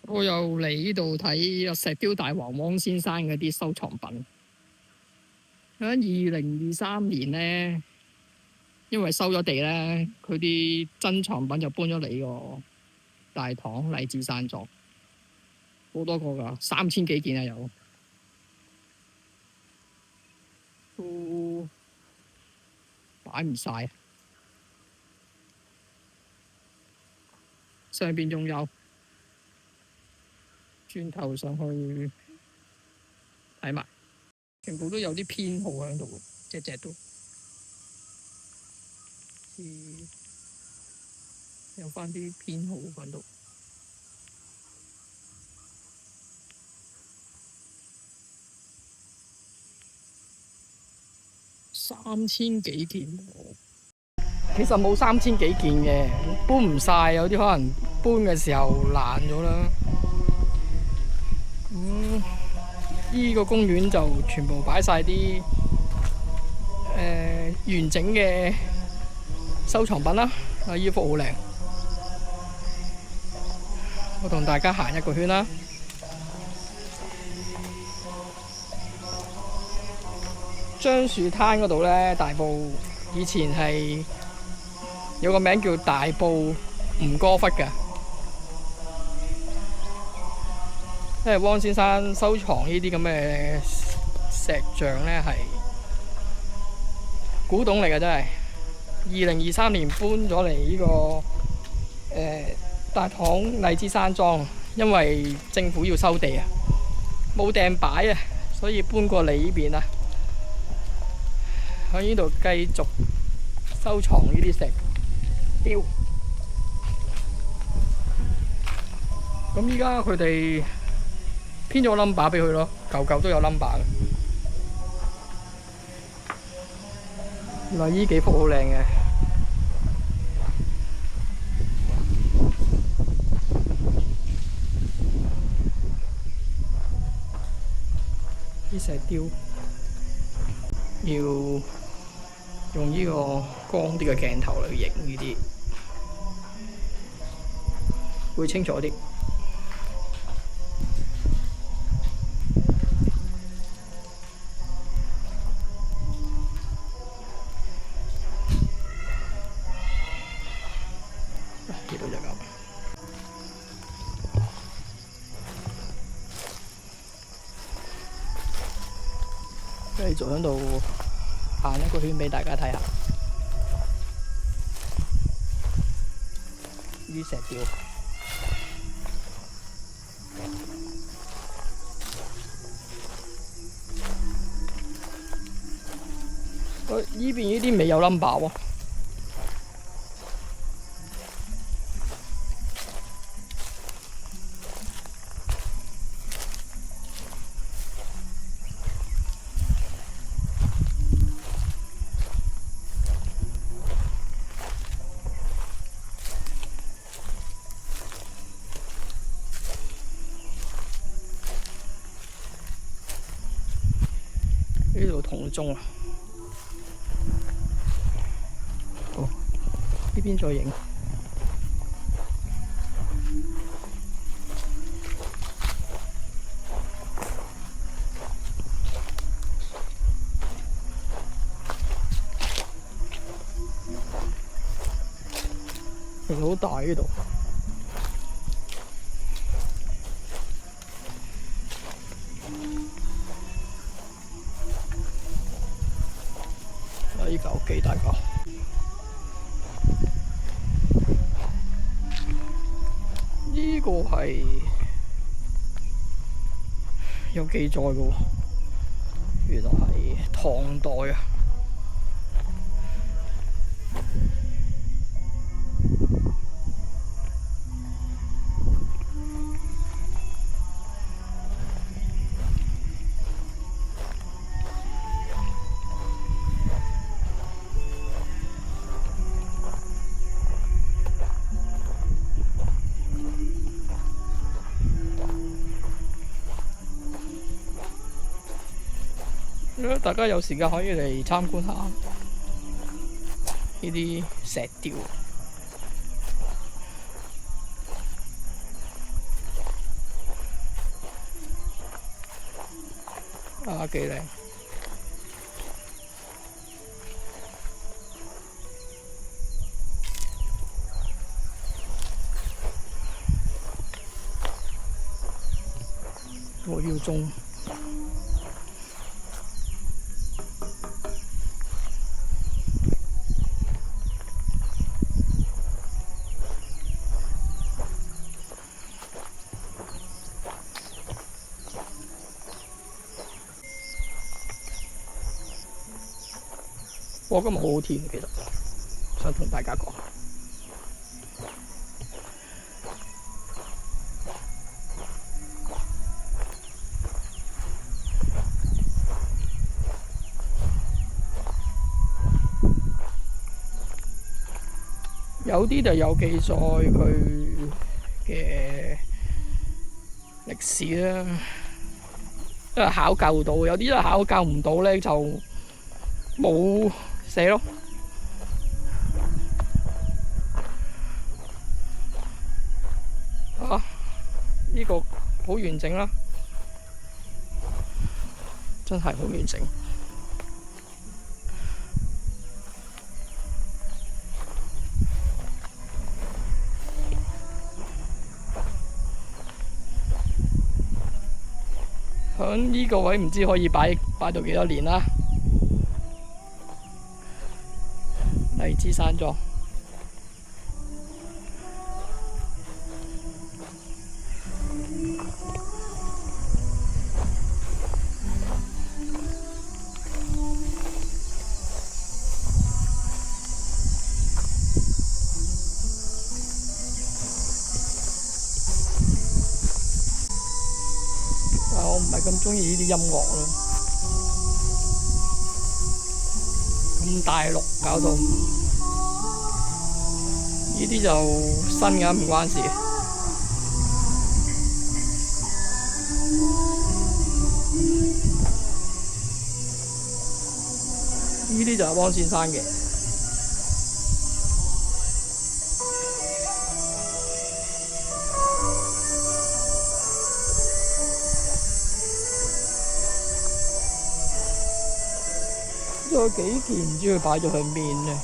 我又嚟呢度睇石雕大王汪先生嗰啲收藏品。喺2023年咧，因為收咗地咧，佢啲珍藏品就搬咗嚟個大棠荔枝山莊，好多個㗎，3000幾件啊有，都擺唔晒。上邊仲有，轉頭上去睇埋，全部都有啲編號喺度，隻隻都。有翻啲編號喺度，3000幾件。其實冇3000幾件嘅，搬唔晒，有啲可能搬嘅時候爛咗啦。依個公園就全部擺晒啲完整嘅收藏品啦。啊，依幅好靚，我同大家行一個圈啦。樟樹灘嗰度咧，大埔以前係有個名叫大埔吳哥窟嘅，因為汪先生收藏呢啲咁嘅石像咧係古董嚟嘅，真係。2023年搬咗嚟呢個大棠荔枝山莊，因為政府要收地啊，冇掟擺啊，所以搬過嚟呢邊啊，喺呢度繼續收藏呢啲石雕。咁依家佢哋編咗 number 俾佢咯，舊舊都有 number 嘅。嗱，呢幾幅好靚嘅，啲石雕要用呢個光啲嘅鏡頭嚟影呢啲，會清楚啲。呢度就咁，繼續喺度行一個圈俾大家睇下啲石雕。依邊呢啲未有 number 喎。呢度銅鐘啊！好，呢邊再影。其實好大呢度。呢嚿幾大嚿？呢個係有記載嘅喎，原來係唐代啊！大家有時間可以嚟參觀下呢啲石雕。啊，幾靚！我要種。我今日好好天，其實想同大家講，有啲就有記載佢嘅歷史啦，都係考究到；有啲都考究唔到咧，就冇寫咯。啊！呢個好完整啦，真係好完整。響呢個位唔知可以擺到幾多年啦。荔枝山莊。我唔係咁中意呢啲音樂咯，咁大陸搞到呢啲就新嘅唔關事。呢啲就係汪先生嘅。仲有幾件唔知佢擺咗去面咧。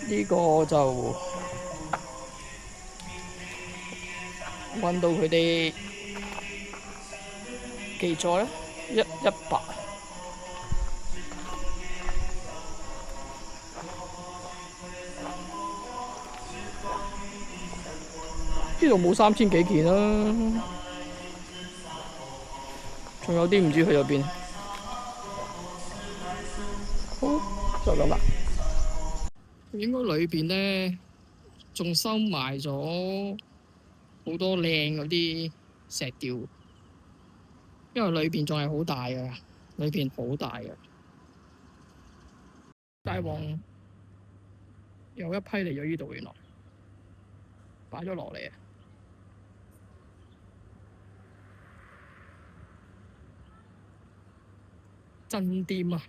呢個就揾到佢哋記載啦，100。呢度冇3000幾件啦，仲有啲唔知去咗邊。好，就咁啦。應該裏邊咧仲收埋咗好多靚嗰啲石雕，因為裏邊仲係好大㗎，裏邊好大㗎。大王有一批嚟咗呢度，原來擺咗落嚟啊！鎮店啊！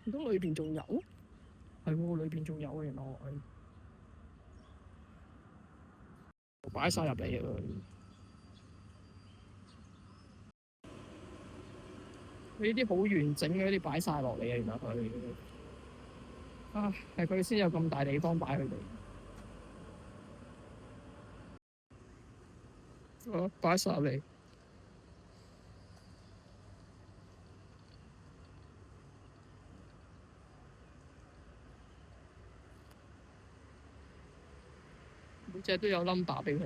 唔通裏邊仲有？係喎，裏邊仲有啊！原來擺晒入嚟啊！呢啲好完整嘅，呢啲擺晒落嚟啊！原來佢啊，係佢先有咁大地方擺佢哋。啊，擺晒入嚟。隻都有 number 俾佢。